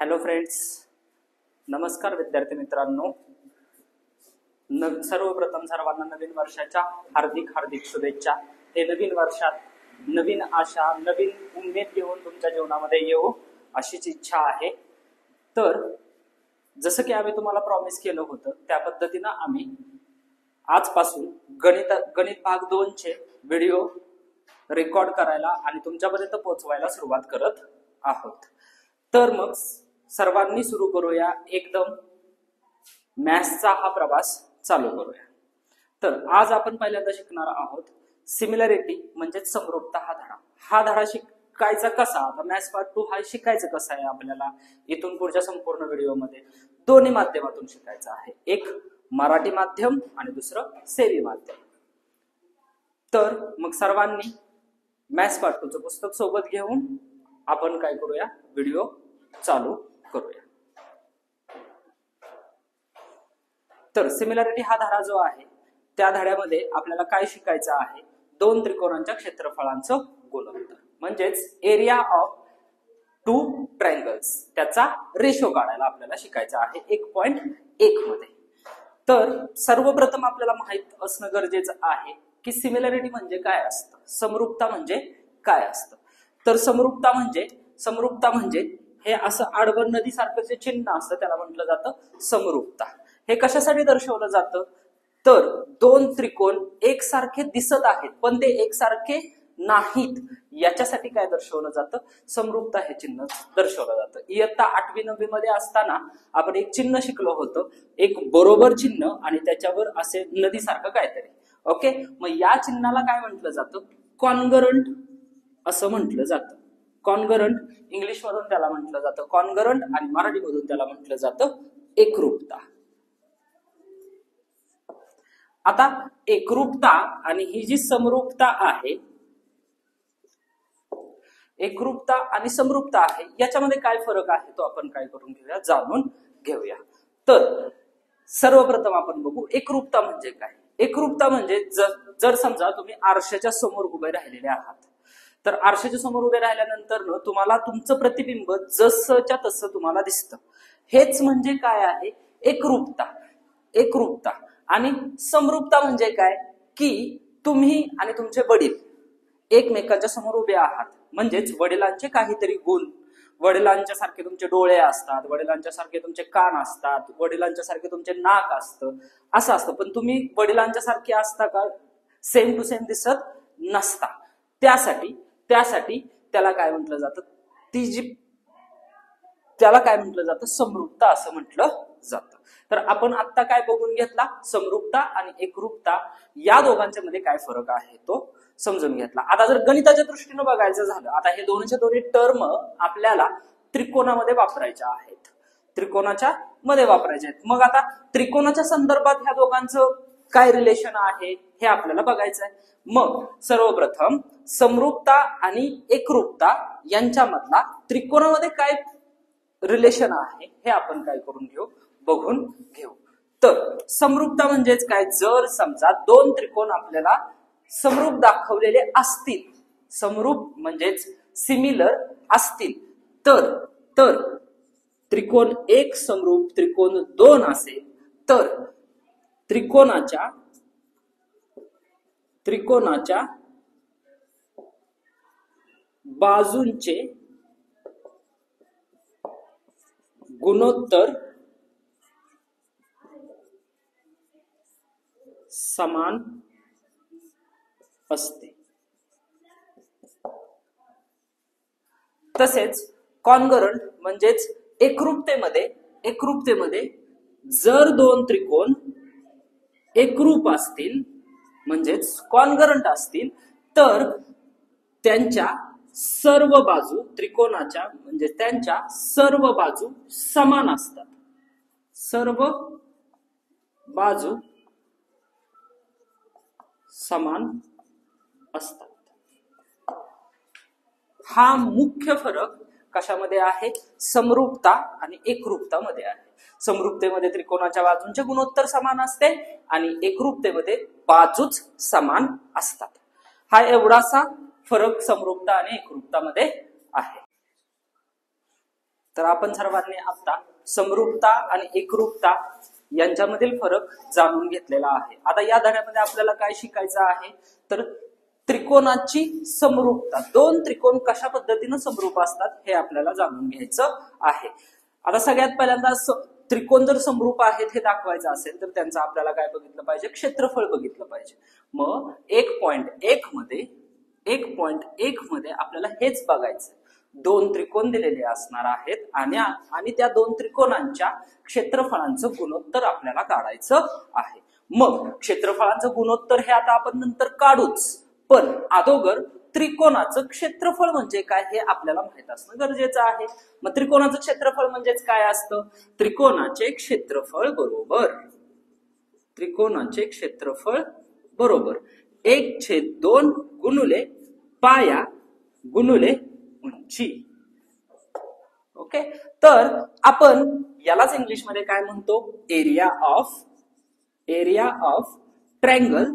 Hello friends, नमस्कार विद्यार्थी मित्रांनो. सर्वप्रथम सर्वांना नवीन वर्षाच्या हार्दिक हार्दिक शुभेच्छा. हे नवीन वर्षात नवीन आशा, नवीन उमेद घेऊन तुमच्या जीवनामध्ये येऊ अशीच इच्छा आहे. तर जसं की आम्ही तुम्हाला प्रॉमिस केलं होतं त्या पद्धतीनं आम्ही आजपासून गणित भाग 2 चे व्हिडिओ रेकॉर्ड करायला आणि तुमच्यापर्यंत पोहोचवायला सुरुवात करत आहोत. तर मग सर्वांनी सुरू करूया, एकदम मॅथ्सचा हा प्रवास चालू करूया. तर आज आपण पहिल्यांदा शिकणार आहोत सिमिलॅरिटी म्हणजेच समरूपता हा धडा शिकायचा कसा. आता मॅथ्स पार्ट 2 हा शिकायचं कसा आहे आपल्याला इथून पुढच्या संपूर्ण व्हिडिओमध्ये दोन्ही माध्यमातून शिकायचं आहे. एक मराठी माध्यम आणि दुसरं सेवी माध्यम. तर मग सर्वांनी मॅथ्स पार्ट 2 चं पुस्तक सोबत घेऊन आपण काय करूया, व्हिडिओ चालू करूया. तर सिमिलॅरिटी हा धडा जो आहे त्या धड्यामध्ये आपल्याला काय शिकायचं आहे, दोन त्रिकोणांच्या क्षेत्रफळांचं गुणोत्तर म्हणजेच एरिया ऑफ 2 ट्रायंगल्स त्याचा रेशो काढायला आपल्याला शिकायचा आहे 1.1 मध्ये. तर सर्वप्रथम आपल्याला माहित असणं गरजेचं आहे की सिमिलॅरिटी म्हणजे काय असतं, समरूपता म्हणजे काय असतं. तर समरूपता म्हणजे हे असं आडवं नदी सारखं जे चिन्ह असतं त्याला म्हटलं जातं समरूपता. हे कशासाठी दर्शवलं जातं, तर दोन त्रिकोण एकसारखे दिसत आहेत पण ते एकसारखे नाहीत याच्यासाठी काय दर्शवलं जातं, समरूपता हे चिन्ह दर्शवलं जातं. इयत्ता 8वी 9वी मध्ये असताना आपण एक चिन्ह शिकलो होतं, एक बरोबर चिन्ह आणि त्याच्यावर असे नदीसारखं काहीतरी. ओके, मग या चिन्हाला काय म्हटलं जातं, कॉन्गरंट असं म्हटलं जातं. कॉन्गरंट इंग्लिश मधून त्याला म्हटलं जातं कॉन्गरंट आणि मराठी मधून त्याला म्हटलं जातं एकरूपता. आता एकरूपता आणि ही जी समरूपता आहे, एकरूपता आणि समरूपता आहे याच्यामध्ये काय फरक आहे तो आपण काय करून घेऊया, जाणून घेऊया. तर सर्वप्रथम आपण बघू एकरूपता म्हणजे काय. एकरूपता म्हणजे जर समजा तुम्ही आरशाच्या समोर उभे राहिलेले आहात, तर आरशाच्या समोर उभे राहिल्यानंतर तुम्हाला तुमचं प्रतिबिंब जसंच्या तसं तुम्हाला दिसतं. हेच म्हणजे काय आहे एकरूपता. एकरूपता आणि समरूपता म्हणजे काय की तुम्ही आणि तुमचे वडील एकमेकांच्या समोर उभे आहात, म्हणजेच वडिलांचे काहीतरी गुण, वडिलांच्या सारखे तुमचे डोळे असतात, वडिलांच्या सारखे तुमचे कान असतात, वडिलांच्या सारखे तुमचे नाक असतं, असं असतं. पण तुम्ही वडिलांच्या सारखे असता का, सेम टू सेम दिसत नसता. त्यासाठी त्याला काय म्हटलं जातं, त्याला काय म्हटलं जातं, समरूपता असं म्हटलं जातं. तर आपण आता काय बघून घेतला, समरूपता आणि एकरूपता या दोघांच्या मध्ये काय फरक आहे तो समजून घेतला. आता जर गणिताच्या दृष्टीने बघायचं झालं, आता हे दोन्हीच्या दोन्ही टर्म आपल्याला त्रिकोणामध्ये वापरायच्या आहेत, त्रिकोणाच्या मध्ये वापरायचे आहेत. मग आता त्रिकोणाच्या संदर्भात ह्या दोघांचं काय रिलेशन आहे हे आपल्याला बघायचं आहे. मग सर्वप्रथम समरूपता आणि एकरूपता यांच्यामधला त्रिकोणामध्ये काय रिलेशन आहे हे आपण काय करून घेऊ, बघून घेऊ. तर समरूपता म्हणजेच काय, जर समजा दोन त्रिकोण आपल्याला समरूप दाखवलेले असतील, समरूप म्हणजेच सिमिलर असतील, तर त्रिकोण 1 समरूप त्रिकोण 2 असेल तर त्रिकोणाच्या बाजूंचे गुणोत्तर समान असते. तसेच कॉन्गरंट म्हणजेच एकरूपतेमध्ये जर दोन त्रिकोण एकरूप असतील म्हणजेच कॉन्गरंट असतील तर त्यांच्या सर्व बाजू त्रिकोणाच्या म्हणजे त्यांच्या सर्व बाजू समान असतात. सर्व बाजू समान असतात. हा मुख्य फरक कशामध्ये आहे, समरूपता आणि एकरूपता मध्ये आहे. समरूपतेमध्ये त्रिकोणाच्या बाजूंचे गुणोत्तर समान असते आणि एकरूपतेमध्ये बाजूच समान असतात. हा एवढासा फरक समरूपता आणि एकरूपता मध्ये आहे. तर आपण सर्वांनी आता समरूपता आणि एकरूपता यांच्यामधील फरक जाणून घेतलेला आहे. आता या धड्यामध्ये आपल्याला काय शिकायचं आहे तर त्रिकोणाची समरूपता, दोन त्रिकोण कशा पद्धतीने समरूप असतात हे आपल्याला जाणून घ्यायचं आहे. आता सगळ्यात पहिल्यांदा त्रिकोण जर समरूप आहेत हे दाखवायचं असेल तर त्यांचं आपल्याला काय बघितलं पाहिजे, क्षेत्रफळ बघितलं पाहिजे. मग 1.1 मध्ये आपल्याला हेच बघायचं, दोन त्रिकोण दिलेले असणार आहेत आणि त्या दोन त्रिकोणांच्या क्षेत्रफळांचं गुणोत्तर आपल्याला काढायचं आहे. मग क्षेत्रफळांचं गुणोत्तर हे आता आपण नंतर काढूच, पण अगोदर त्रिकोणाचं क्षेत्रफळ म्हणजे काय हे आपल्याला माहित असणं गरजेचं आहे. मग त्रिकोणाचं क्षेत्रफळ म्हणजेच काय असतं, त्रिकोणाचे क्षेत्रफळ बरोबर 1/2 गुणुले पाया गुणुले उंची. ओके, तर आपण यालाच इंग्लिश मध्ये काय म्हणतो, area of triangle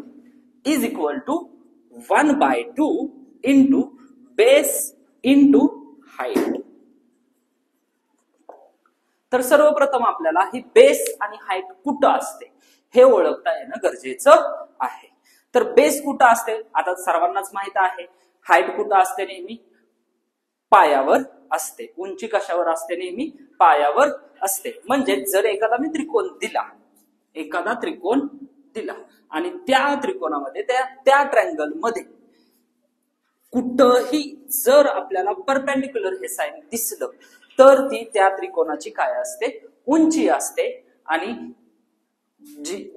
is equal to 1/2 into base into height. तर सर्वप्रथम आपल्याला ही बेस आणि हाईट कुठं असते हे ओळखता येणं गरजेचं आहे. तर बेस कुठं असते आता सर्वांनाच माहित आहे, हाईट कुठं असते, नेहमी पायावर असते. उंची कशावर असते, नेहमी पायावर असते. म्हणजे जर एखादा त्रिकोण दिला आणि त्या त्रिकोणामध्ये त्या ट्रायंगल मध्ये कुठंही जर आपल्याला परपेंडिक्युलर हे साइन दिसलं तर ती त्या त्रिकोणाची काय असते, उंची असते. आणि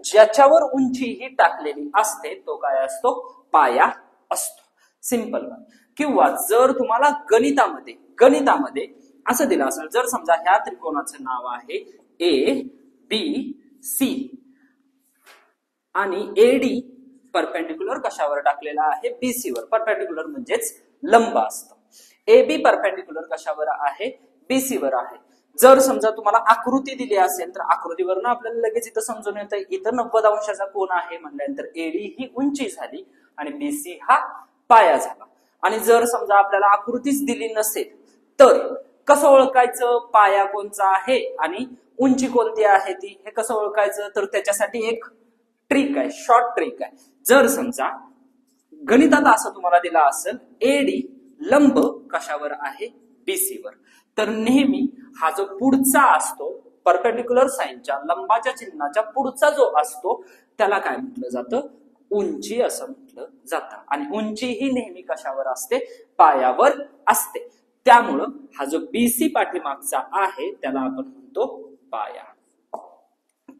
ज्याच्यावर उंची ही टाकलेली असते तो काय असतो, पाया असतो. सिंपल. किंवा जर तुम्हाला गणितामध्ये असं दिलं असेल, जर समजा ह्या त्रिकोणाचं नाव आहे ABC आणि AD परपेंडिक्युलर कशावर टाकलेला आहे, BC वर. परपेंडिक्युलर म्हणजेच लंब असतं. AB परपेंडिक्युलर कशावर आहे, BC वर आहे. जर समजा तुम्हाला आकृती दिली असेल तर आकृतीवरून आपल्याला लगेच इथं समजून येतं, इथं 90 अंशाचा कोन आहे म्हणल्यानंतर AD ही उंची झाली आणि BC हा पाया झाला. आणि जर समजा आपल्याला आकृतीच दिली नसेल तर कसं ओळखायचं, पाया कोणचा आहे आणि उंची कोणती आहे ती, हे कसं ओळखायचं, तर त्याच्यासाठी एक ट्रिक आहे, शॉर्ट ट्रिक आहे. जर समजा गणितात असं तुम्हाला दिला असेल AD लंब कशावर आहे, BC वर, तर नेहमी हा जो पुढचा असतो परपेंडिक्युलर साइनच्या लंबाच्या चिन्हाच्या पुढचा जो असतो त्याला काय म्हटलं जातं, उंची असं म्हटलं जातं. आणि उंची ही नेहमी कशावर असते, पायावर असते. त्यामुळं हा जो BC पाठीमागचा आहे त्याला आपण म्हणतो पाया.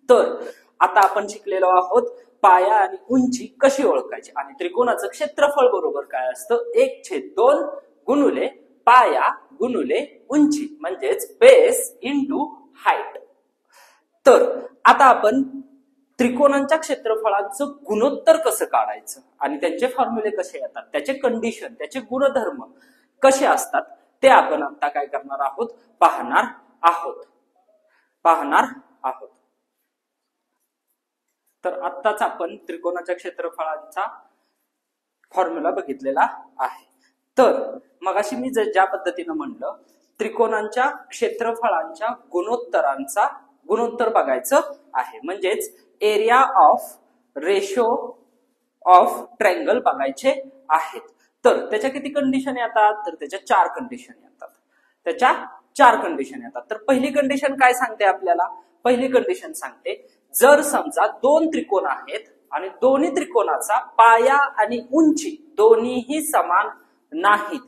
तर आता आपण शिकलेलो आहोत पाया आणि उंची कशी ओळखायची. आणि त्रिकोणाचं क्षेत्रफळ बरोबर काय असतं, 1/2 गुणुले पाया गुणुले उंची म्हणजेच बेस इंटू हाईट. तर आता आपण त्रिकोणांच्या क्षेत्रफळांचं गुणोत्तर कसं काढायचं आणि त्यांचे फॉर्म्युले कसे येतात, त्याचे कंडिशन, त्याचे गुणधर्म कसे असतात ते आपण आता काय करणार आहोत, पाहणार आहोत. तर आत्ताच आपण त्रिकोणाच्या क्षेत्रफळांचा फॉर्म्युला बघितलेला आहे. तर मगाशी मी ज्या पद्धतीनं म्हणलं, त्रिकोणांच्या क्षेत्रफळांच्या गुणोत्तर बघायचं आहे. म्हणजेच area of ratio of triangle बघायचे आहेत. तर त्याच्या किती कंडिशन येतात, तर त्याच्या 4 कंडिशन येतात. तर पहिली कंडिशन काय सांगते आपल्याला, पहिली कंडिशन सांगते जर समजा दोन त्रिकोण आहेत आणि दोन्ही त्रिकोणाचा पाया आणि उंची दोन्हीही समान नाहीत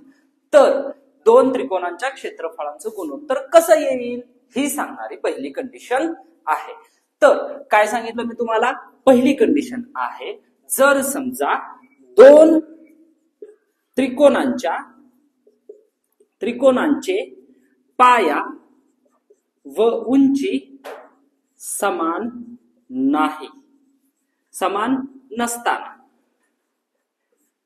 तर दोन त्रिकोणांच्या क्षेत्रफळांचं गुणोत्तर कसं येईल ही सांगणारी पहिली कंडिशन आहे. तर काय सांगितलं मी तुम्हाला, पहिली कंडिशन आहे जर समजा दोन त्रिकोणांचे पाया व उंची समान नसताना,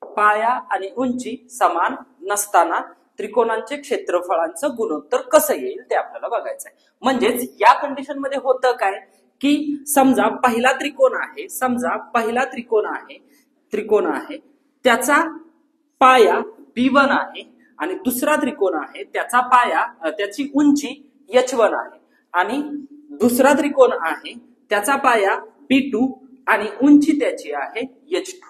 पाया आणि उंची समान नसताना त्रिकोणांचे क्षेत्रफळांचं गुणोत्तर कसं येईल ते आपल्याला बघायचं आहे. म्हणजेच या कंडिशन मध्ये होतं काय की समजा पहिला त्रिकोण आहे त्याचा पाया B1 आहे आणि दुसरा त्रिकोण आहे त्याचा पाया त्याची उंची H1 आहे आणि दुसरा त्रिकोण आहे त्याचा पाया B2 आणि उंची त्याची आहे H2.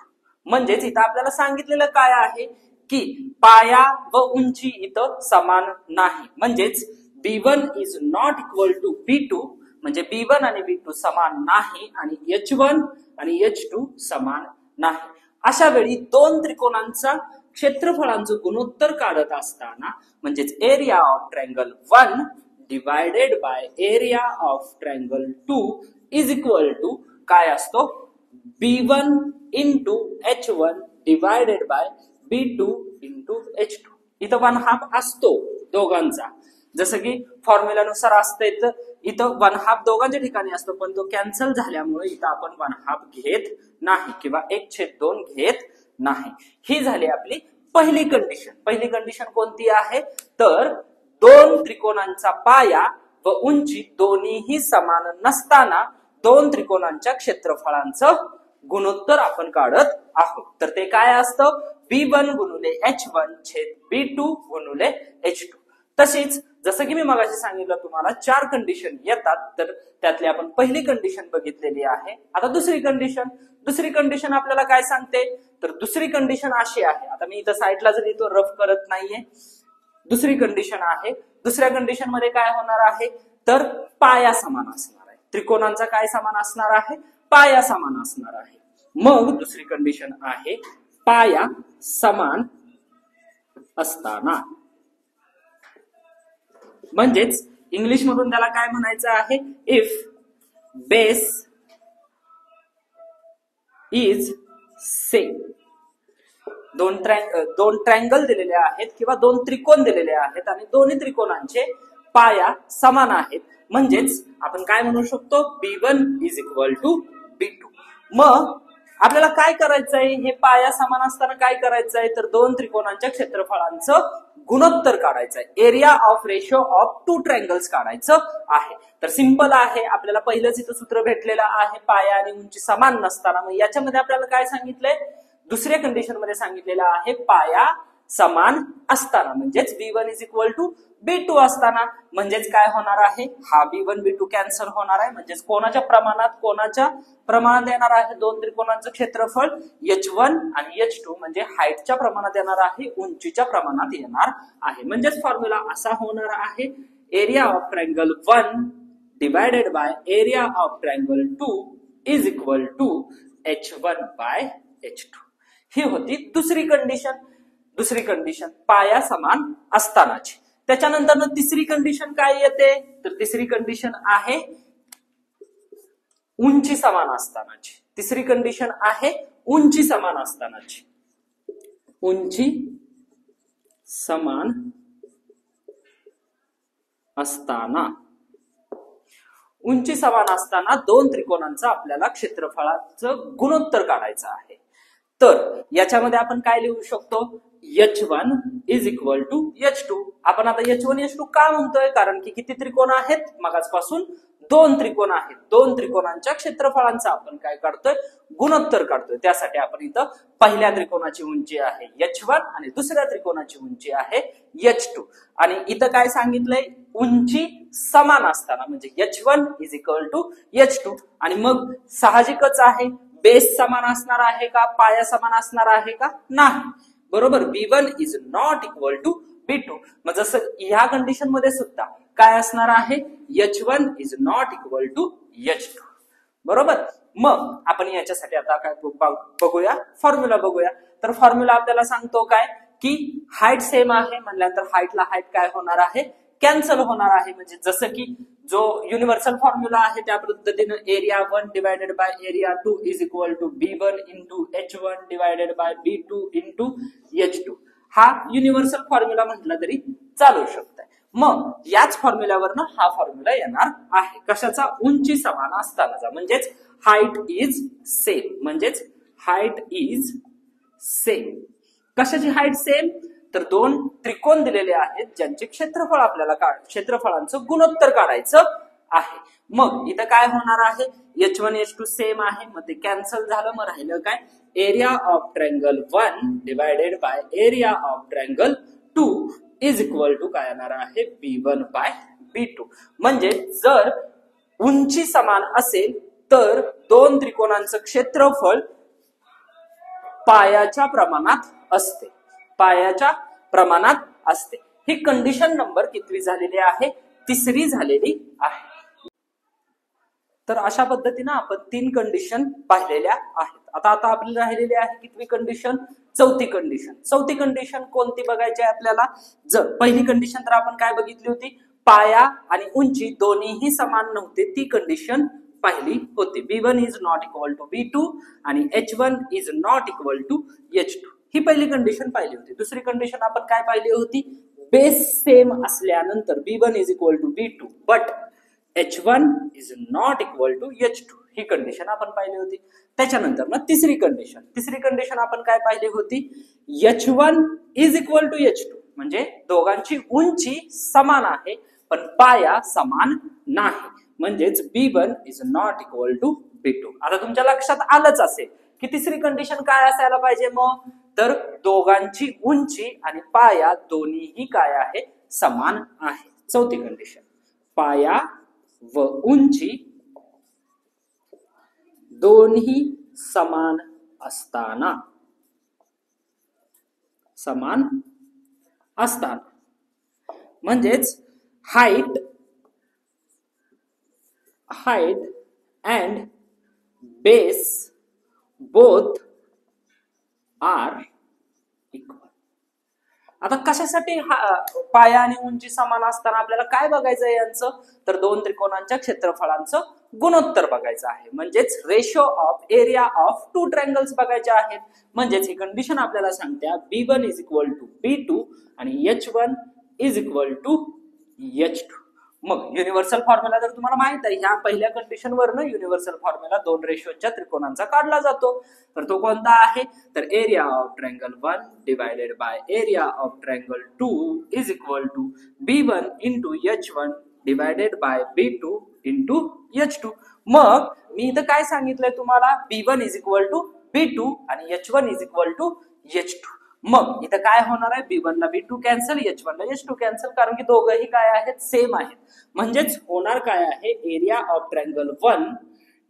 म्हणजेच इथं आपल्याला सांगितलेलं काय आहे की पाया व उंची इथं समान नाही. म्हणजेच B1 is not equal to B2 म्हणजे B1 आणि B2 समान नाही आणि H1 आणि H2 समान नाही. अशा वेळी दोन त्रिकोणांचा क्षेत्रफळांचं गुणोत्तर काढत असताना म्हणजेच area of triangle 1 divided by area of triangle 2 is equal to काय असतो B1 into H1 divided by B2 into H2. इथं 1/2 असतो दोघांचा, जसं की फॉर्म्युलानुसार असतंय तर इथं 1/2 दोघांच्या ठिकाणी असतो, पण तो कॅन्सल झाल्यामुळे इथं आपण 1/2 घेत नाही किंवा 1/2 घेत नाही. ही झाली आपली पहिली कंडिशन. पहिली कंडिशन कोणती आहे तर दोन त्रिकोणांचा पाया व उंची दोन्हीही समान नसताना दोन त्रिकोणांच्या क्षेत्रफळांचं गुणोत्तर आपण काढत आहोत. तर ते काय असतं B1 गुणुले H1 छेद B2 गुणुले H2. तशीच जसं की मी मगाशी सांगितलं तुम्हाला 4 कंडिशन येतात, तर त्यातली आपण पहिली कंडिशन बघितलेली आहे. आता दुसरी कंडिशन आपल्याला काय सांगते तर दुसरी कंडिशन अशी आहे. आता मी इथं साईडला जरी तो रफ करत नाहीये. दुसरी कंडिशन आहे. दुसऱ्या कंडिशन मध्ये काय होणार आहे तर पाया समान असणार आहे. त्रिकोणांचा काय समान असणार आहे पाया समान असणार आहे. मग दुसरी कंडिशन आहे पाया समान असताना, म्हणजेच इंग्लिश मधून त्याला काय म्हणायचं आहे इफ बेस इज सेम. दोन ट्रायंगल दिलेले आहेत किंवा दोन त्रिकोण दिलेले आहेत आणि दोन्ही त्रिकोणांचे पाया समान आहेत, म्हणजेच आपण काय म्हणू शकतो B1 is equal to B2. मग आपल्याला काय करायचंय हे पाया समान असताना काय करायचंय तर दोन त्रिकोणांच्या क्षेत्रफळांचं गुणोत्तर काढायचंय. Area of ratio of two triangles काढायचं आहे. तर सिंपल आहे, आपल्याला पहिलंच इथं सूत्र भेटलेलं आहे पाया आणि उंची समान नसताना. मग याच्यामध्ये आपल्याला काय सांगितलंय दुसऱ्या कंडिशन मध्ये सांगितलेलं आहे पाया समान असताना, म्हणजेच B1 is equal to B2 असताना. म्हणजेच काय होणार आहे हा B1 B2 कॅन्सल होणार आहे. म्हणजेच कोणाच्या प्रमाणात येणार आहे दोन त्रिकोणांचं क्षेत्रफळ H1 आणि H2 म्हणजे हाईटच्या प्रमाणात येणार आहे उंचीच्या प्रमाणात येणार आहे. म्हणजेच फॉर्म्युला असा होणार आहे area of triangle 1 divided by area of triangle 2 is equal to H1 by H2. ही होती दुसरी कंडिशन पाया समान असतानाची. त्याच्यानंतर तिसरी कंडिशन काय येते तर तिसरी कंडिशन आहे उंची समान असतानाची. तिसरी कंडिशन आहे उंची समान असतानाची. उंची समान असताना दोन त्रिकोणांचं आपल्याला क्षेत्रफळाचं गुणोत्तर काढायचं आहे. तर याच्यामध्ये आपण काय लिहू शकतो H1 is equal to H2. आपण आता H1 H2 का म्हणतोय कारण की किती त्रिकोण आहेत मगाचपासून दोन त्रिकोण आहेत. दोन त्रिकोणांच्या क्षेत्रफळांचा आपण काय काढतोय गुणोत्तर काढतोय. त्यासाठी आपण इथं पहिल्या त्रिकोणाची उंची आहे H1 आणि दुसऱ्या त्रिकोणाची उंची आहे H2 आणि इथं काय सांगितलंय उंची समान असताना म्हणजे H1 is equal to H2. आणि मग साहजिकच आहे बेस समान असणार आहे का पाया समान असणार आहे का नाही. बरोबर B1 is not equal to B2. मग जसं ह्या कंडिशन मध्ये सुद्धा काय असणार आहे H1 is not equal to H2. बरोबर. मग आपण याच्यासाठी आता काय बघूया फॉर्म्युला बघूया. तर फॉर्म्युला आपल्याला सांगतो काय की हाईट सेम आहे म्हणल्यानंतर हाईटला हाईट काय होणार आहे कॅन्सल होणार आहे. म्हणजे जसं की जो युनिव्हर्सल फॉर्म्युला आहे त्या पद्धतीने area 1 divided by area 2 is equal to B1 into H1 divided by B2 into H2 हा युनिव्हर्सल फॉर्म्युला म्हटला तरी चालू शकतोय. मग याच फॉर्म्युल्यावरनं हा फॉर्म्युला येणार आहे कशाचा उंची समान असतानाचा. म्हणजेच हाईट इज सेम. म्हणजेच हाईट इज सेम. कशाची हाईट सेम तर दोन त्रिकोण दिलेले आहेत ज्यांचे क्षेत्रफळ आपल्याला क्षेत्रफळांचं गुणोत्तर काढायचं आहे. मग इथं काय होणार आहे H1 H2 सेम आहे मग ते कॅन्सल झालं. मग राहिलं काय area of triangle 1 divided by area of triangle 2 is equal to काय येणार आहे B1 बाय B2. म्हणजे जर उंची समान असेल तर दोन त्रिकोणांचं क्षेत्रफळ पायाच्या प्रमाणात असते, पायाच्या प्रमाणात असते. ही कंडिशन नंबर कितवी झालेली आहे? तिसरी झालेली आहे. तर अशा पद्धतीने आपण 3 कंडिशन पाहिलेल्या आहेत. आता आपल्याला राहिलेली आहे कितवी कंडिशन? चौथी कंडिशन. चौथी कंडिशन कोणती बघायची आहे आपल्याला? जर पहिली कंडिशन तर आपण काय बघितली होती? पाया आणि उंची दोन्हीही समान नव्हते, ती कंडिशन पाहिली होती. B1 is not equal to B2 आणि H1 is not equal to H2. ही पहिली कंडिशन पाहिली होती. दुसरी कंडिशन आपण काय पाहिली होती? बेस सेम असल्यानंतर B1 is equal to B2 but H1 is not equal to H2. ही कंडिशन आपण पाहिली होती. त्याच्यानंतर ना तिसरी कंडिशन आपण काय पाहिली होती? H1 is equal to H2 म्हणजे दोघांची उंची समान आहे पण पाया समान नाही, म्हणजेच B1 is not equal to B2. आता तुमच्या लक्षात आलंच असेल की तिसरी कंडिशन काय असायला पाहिजे मग? तर दोघांची उंची आणि पाया दोन्हीही काय आहे? समान आहे. चौथी कंडिशन, पाया व उंची दोन्ही समान असताना, म्हणजेच height and base both are equal. आता कशासाठी पाया आणि उंची समान असताना आपल्याला काय बघायचं आहे यांचं? तर दोन त्रिकोणांच्या क्षेत्रफळांचं गुणोत्तर बघायचं आहे, म्हणजेच ratio of area of two triangles बघायचे आहेत. म्हणजेच ही कंडिशन आपल्याला सांगते B1 is equal to B2 आणि H1 is equal to H2. मग युनिव्हर्सल फॉर्म्युला तर तुम्हाला माहित आहे, ह्या पहिल्या कंडिशन वरनं युनिव्हर्सल फॉर्म्युला दोन रेशोच्या त्रिकोणांचा काढला जातो. तर तो कोणता आहे? तर area of triangle 1 divided by area of triangle 2 is equal to B1 into H1 divided by B2 into H2. मग मी इथं काय सांगितलंय तुम्हाला? B1 is equal to B2 आणि H1 is equal to H2. मग इथं काय होणार आहे? B1 ला B2 कॅन्सल, H1 ला H2 कॅन्सल, कारण की दोघंही काय आहेत? सेम आहेत. म्हणजेच होणार काय आहे? Area of triangle 1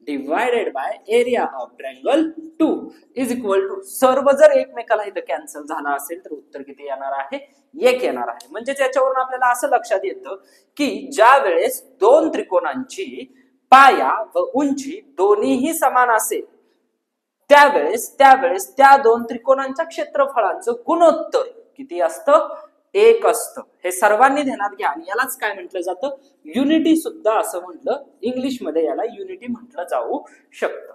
divided by area of triangle 2 is equal to, सर्व जर एकमेकाला इथं कॅन्सल झाला असेल तर उत्तर किती येणार आहे? 1 येणार आहे. म्हणजेच याच्यावरून आपल्याला असं लक्षात येतं की ज्या वेळेस दोन त्रिकोणांची पाया व उंची दोन्हीही समान असेल त्यावेळेस त्या दोन त्रिकोणांच्या क्षेत्रफळांचं गुणोत्तर किती असतं? 1 असतं. हे सर्वांनी ध्यानात घ्या. आणि यालाच काय म्हटलं जातं? युनिटी सुद्धा असं म्हटलं, इंग्लिश मध्ये याला युनिटी म्हटलं जाऊ शकतं.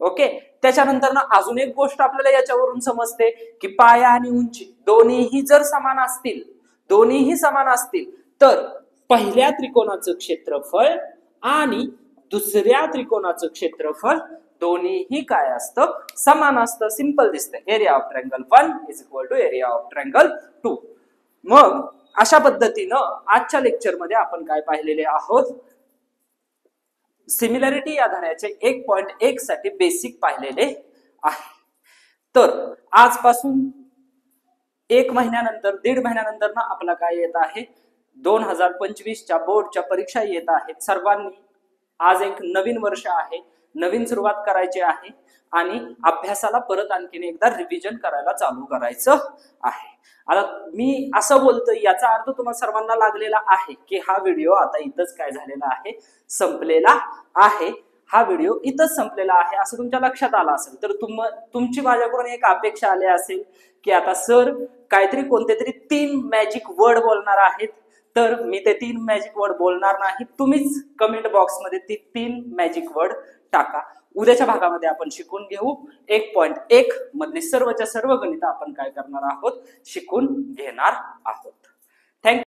ओके. त्याच्यानंतर ना अजून एक गोष्ट आपल्याला याच्यावरून समजते की पाया आणि उंची दोन्हीही जर समान असतील तर पहिल्या त्रिकोणाचं क्षेत्रफळ आणि दुसऱ्या त्रिकोणाचं क्षेत्रफळ दोन्हीही काय असतं? समान असतं. सिंपल दिसतं. Area of triangle 1 is equal to area of triangle 2. मग अशा पद्धतीनं आजच्या लेक्चर मध्ये आपण काय पाहिलेले आहोत? सिमिलॅरिटी या धड्याचे 1.1 साठी बेसिक पाहिलेले आहे. तर आजपासून 1 महिन्यानंतर 1.5 महिन्यानंतर ना आपला काय येत आहे? 2025च्या बोर्डच्या परीक्षा येत आहेत. सर्वांनी आज एक नवीन वर्ष आहे, नवीन सुरुवात करायची आहे आणि अभ्यासाला परत आणखीन एकदा रिव्हिजन करायला चालू करायचं आहे. आता मी असं बोलतोय याचा अर्थ तुम्हाला सर्वांना लागलेला आहे की हा व्हिडिओ आता इथंच काय झालेला आहे? संपलेला आहे. हा व्हिडिओ इथंच संपलेला आहे असं तुमच्या लक्षात आलं असेल तर तुमची माझ्याकडून एक अपेक्षा आली असेल की आता सर काहीतरी कोणते तरी 3 मॅजिक वर्ड बोलणार आहेत. तर मी ते 3 मॅजिक वर्ड बोलणार नाही. तुम्हीच कमेंट बॉक्समध्ये ती 3 मॅजिक वर्ड टाका. उद्याच्या भागामध्ये आपण शिकून घेऊ 1.1 मधली सर्वच्या सर्व गणित आपण काय करणार आहोत? शिकून घेणार आहोत. थँक्यू.